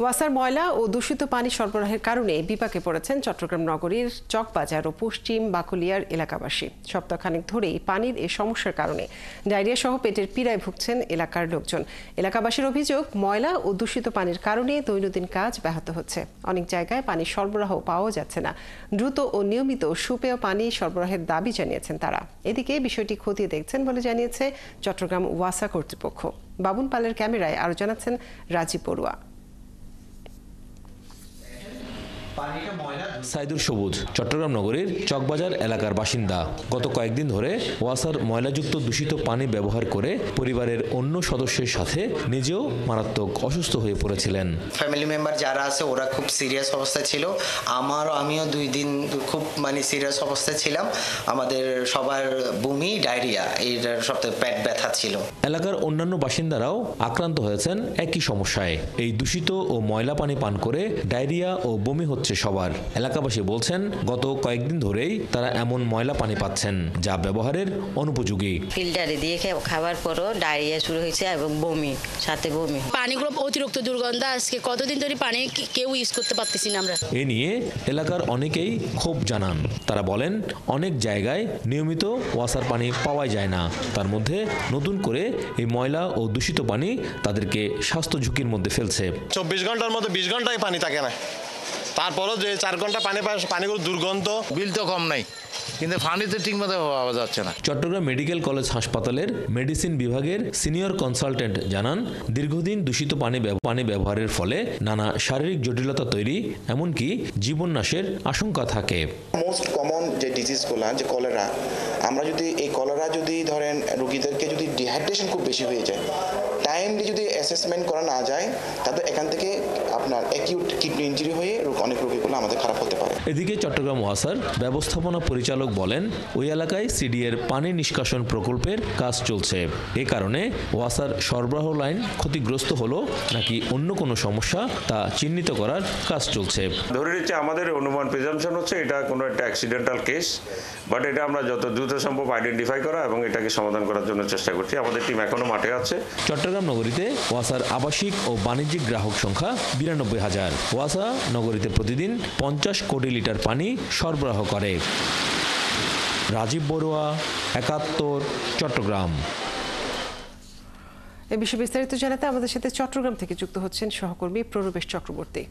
ওয়াসার ময়লা ও দূষিত পানি সরবরাহের কারণে বিপাকে পড়েছেন চট্টগ্রাম নগরীর চকবাজার ও পশ্চিম বাকলিয়ার এলাকাবাসী। সপ্তাহখানেক ধরেই পানির এই সমস্যার কারণে ডায়রিয়া সহ পেটের পীড়ায় ভুগছেন এলাকার লোকজন। এলাকাবাসীর অভিযোগ, ময়লা ও দূষিত পানির কারণে দৈনন্দিন কাজ ব্যাহত হচ্ছে। অনেক জায়গায় পানি সরবরাহ পাওয়া যাচ্ছে না। দ্রুত ও নিয়মিত সুপেয় পানি সরবরাহের দাবি জানিয়েছেন তারা। এদিকে বিষয়টি খতিয়ে দেখছেন বলে জানিয়েছে চট্টগ্রাম ওয়াসা কর্তৃপক্ষ। বাবুন পালের ক্যামেরায় আরো জানাচ্ছেন রাজীব বড়ুয়া। সাইদুর সবুজ চট্টগ্রাম নগরীর চকবাজার এলাকার বাসিন্দা। গত কয়েকদিন ধরে ওয়াসার ময়লাযুক্ত দূষিত পানি ব্যবহার করে পরিবারের অন্য সদস্যের সাথে নিজেও মারাত্মক অসুস্থ হয়ে পড়েছিলেন। ফ্যামিলি মেম্বার যারা আছে ওরা খুব সিরিয়াস অবস্থায় ছিল। আমিও 2 দিন খুব সিরিয়াস অবস্থায় ছিলাম। আমাদের সবার বমি, ডায়রিয়া, এর সবথেকে পেট ব্যথা ছিল। এলাকার অন্যান্য বাসিন্দারাও আক্রান্ত হয়েছেন একই সমস্যায়। এই দূষিত ও ময়লা পানি পান করে ডায়রিয়া ও বমি হচ্ছে সবার। এলাকাবাসী বলছেন, গত কয়েকদিন ধরেই তারা এমন ময়লা পানি পাচ্ছেন যা ব্যবহারের অনুপযোগী। ফিল্টারে দিয়ে খাওয়ার পরও ডায়রিয়া শুরু হয়েছে এবং বমি, সাথে বমি। পানিগুলো অতিরিক্ত দুর্গন্ধ। আজকে কতদিন ধরে পানি কেউ ইউজ করতে পারতেছি না আমরা। এ নিয়ে এলাকার অনেকেই ক্ষোভ জানান। তারা বলেন, অনেক জায়গায় নিয়মিত ওয়াসার পানি পাওয়া যায় না। তার মধ্যে নতুন করে এই ময়লা ও দূষিত পানি তাদেরকে স্বাস্থ্য ঝুঁকির মধ্যে ফেলছে। 24 ঘন্টার মধ্যে 20 ঘন্টায় পানি থাকে না। তারপরও যে 4 ঘন্টা পানি পায়, পানিগুলো দুর্গন্ধ। বিল তো কম নাই, কিন্তু পানিতে ঠিকমতো পাওয়া যাচ্ছে না। চট্টগ্রাম মেডিকেল কলেজ হাসপাতালের মেডিসিন বিভাগের সিনিয়র কনসালটেন্ট জানান, দীর্ঘদিন দূষিত পানি ব্যবহারের ফলে নানা শারীরিক জটিলতা তৈরি, এমনকি জীবননাশের আশঙ্কা থাকে। মোস্ট কমন যে ডিজিজগুলো, যে কলেরা, আমরা যদি এই কলেরা যদি ধরেন রোগীদেরকে যদি ডিহাইড্রেশন খুব বেশি হয়ে যায়, টাইমলি যদি অ্যাসেসমেন্ট করা না যায়, তাদের এখান থেকে আপনার অ্যাকিউট কিডনি ইনজুরি হয়ে অনেক রোগীগুলো আমাদের খারাপ হতে পারে। এদিকে চট্টগ্রাম ওয়াসার ব্যবস্থাপনা পরিচালক বলেন, ওই এলাকায় সিডিএর পানি নিষ্কাশন প্রকল্পের কাজ চলছে। এ কারণে ওয়াসার সরবরাহ লাইন ক্ষতিগ্রস্ত হলো নাকি অন্য কোনো সমস্যা তা চিহ্নিত করার কাজ চলছে। ধরে নিচ্ছে আমাদের অনুমান প্রিজাম্পশন হচ্ছে এটা কোনো একটা অ্যাক্সিডেন্টাল কেস, বাট এটা আমরা যত দ্রুত সম্ভব আইডেন্টিফাই করা এবং এটাকে সমাধান করার জন্য চেষ্টা করছি। আমাদের টিম এখনো মাঠে আছে। চট্টগ্রাম নগরীতে ওয়াসার আবাসিক ও বাণিজ্যিক গ্রাহক সংখ্যা 92,000। ওয়াসা নগরীতে প্রতিদিন 50 কোটি লিটার পানি সরবরাহ করে। রাজীব বড়ুয়া, 71, চট্টগ্রাম। এ বিষয়ে বিস্তারিত জানাতে আমাদের সাথে চট্টগ্রাম থেকে যুক্ত হচ্ছেন সহকর্মী প্রণবেশ চক্রবর্তী।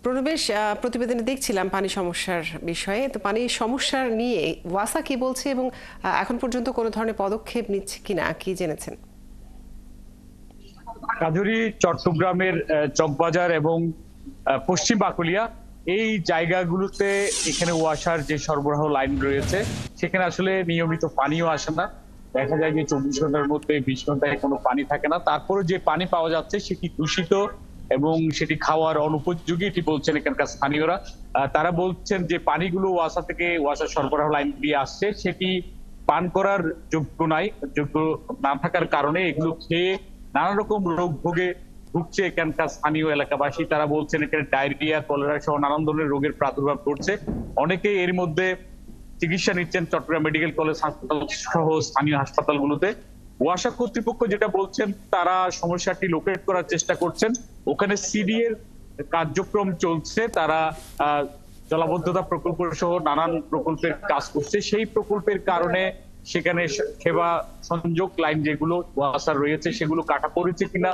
প্রণবেশ, প্রতিবেদনে দেখছিলাম পানি সমস্যার বিষয়ে। তো পানি সমস্যা নিয়ে ওয়াসা কি বলছে এবং এখন পর্যন্ত কোনো ধরনের পদক্ষেপ নিচ্ছে কিনা, কি জেনেছেন? কাজুরি, চট্টগ্রামের চকবাজার এবং পশ্চিম বাকলিয়া, এই জায়গাগুলোতে এখানে ওয়াসার যে সরবরাহ লাইন রয়েছে সেখানে আসলে নিয়মিত পানিও আসে না। দেখা যায় যে 24 ঘন্টার মধ্যে 20 ঘন্টায় কোনো পানি থাকে না। তারপরে যে পানি পাওয়া যাচ্ছে সেটি দূষিত এবং সেটি খাওয়ার অনুপযোগী, এটি বলছেন এখানকার স্থানীয়রা। তারা বলছেন যে পানিগুলো ওয়াসা থেকে, ওয়াসার সরবরাহ লাইন দিয়ে আসছে, সেটি পান করার যোগ্য না থাকার কারণে এগুলো খেয়ে নানা রকম রোগ ভুগছে এখানকার স্থানীয় এলাকাবাসী। তারা বলছেন এখানে ডায়রিয়া, কলেরা সহ নানান ধরনের রোগের প্রাদুর্ভাব ঘটছে। অনেকেই এর মধ্যে চিকিৎসা নিচ্ছেন চট্টগ্রাম মেডিকেল কলেজ হাসপাতাল সহ স্থানীয় হাসপাতালগুলোতে। ওয়াসা কর্তৃপক্ষ যেটা বলছেন, তারা সমস্যাটি লোকেট করার চেষ্টা করছেন। ওখানে সিডি এর কার্যক্রম চলছে। তারা জলাবদ্ধতা প্রকল্প সহ নানান প্রকল্পের কাজ করছে। সেই প্রকল্পের কারণে সেখানে সেবা সংযোগ লাইন যেগুলো ওয়াসার রয়েছে সেগুলো কাটা পড়েছে কিনা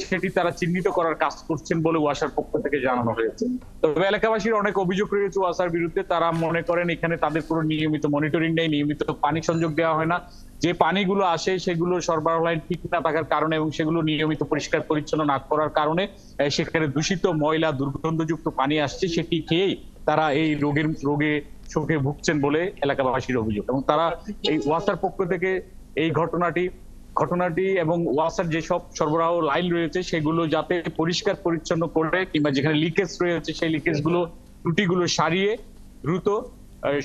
সেটি তারা চিহ্নিত করার কাজ করছেন বলে ওয়াসার পক্ষ থেকে জানানো হয়েছে। তবে এলাকাবাসীর অনেক অভিযোগ রয়েছে ওয়াসার বিরুদ্ধে। তারা মনে করেন এখানে তাদের কোনো নিয়মিত মনিটরিং নেই, নিয়মিত পানি সংযোগ দেওয়া হয় না। যে পানিগুলো আসে সেগুলো সরবরাহ লাইন ঠিক না থাকার কারণে এবং সেগুলো নিয়মিত পরিষ্কার পরিচ্ছন্ন না করার কারণে সেখানে দূষিত ময়লা, দুর্গন্ধযুক্ত পানি আসছে। সেটি খেয়েই তারা এই রোগে শোকে ভুগছেন বলে এলাকাবাসীর অভিযোগ। এবং তারা এই ওয়াসার পক্ষ থেকে এই ঘটনাটি এবং ওয়াসার যেসব সরবরাহ লাইন রয়েছে সেগুলো যাতে পরিষ্কার পরিচ্ছন্ন করে, কিংবা যেখানে লিকেজ রয়েছে সেই লিকেজগুলো, ত্রুটিগুলো সারিয়ে দ্রুত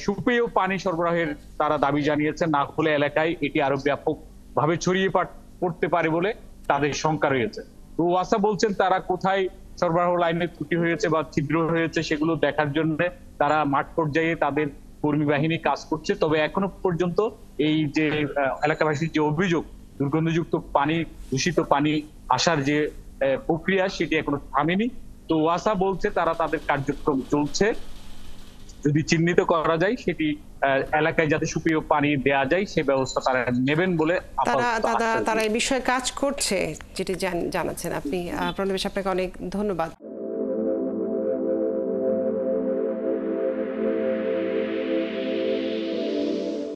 সুপেয় পানি সরবরাহের তারা দাবি জানিয়েছেন। না হলে এলাকায় এটি আরো ব্যাপকভাবে ছড়িয়ে পড়তে পারে বলে তাদের শঙ্কা রয়েছে। তো ওয়াসা বলছেন তারা কোথায় সরবরাহ লাইনে ত্রুটি হয়েছে বা ছিদ্র হয়েছে সেগুলো দেখার জন্য তারা মাঠ পর্যায়ে তাদের কর্মী বাহিনী কাজ করছে। তবে এখনো পর্যন্ত এই যে এলাকাবাসীর যে অভিযোগ দুর্গন্ধযুক্ত পানি, দূষিত পানি আসার যে প্রক্রিয়া সেটি এখনো থামেনি। তো ওয়াসা বলছে তারা তাদের কার্যক্রম চলছে, যদি চিহ্নিত করা যায় সেটি এলাকায় যাতে সুপেয় পানি দেয়া যায় সে ব্যবস্থা তারা নেবেন বলে তারা এই বিষয়ে কাজ করছে, যেটি জানাচ্ছেন আপনি। প্রণবেশ, আপনাকে অনেক ধন্যবাদ।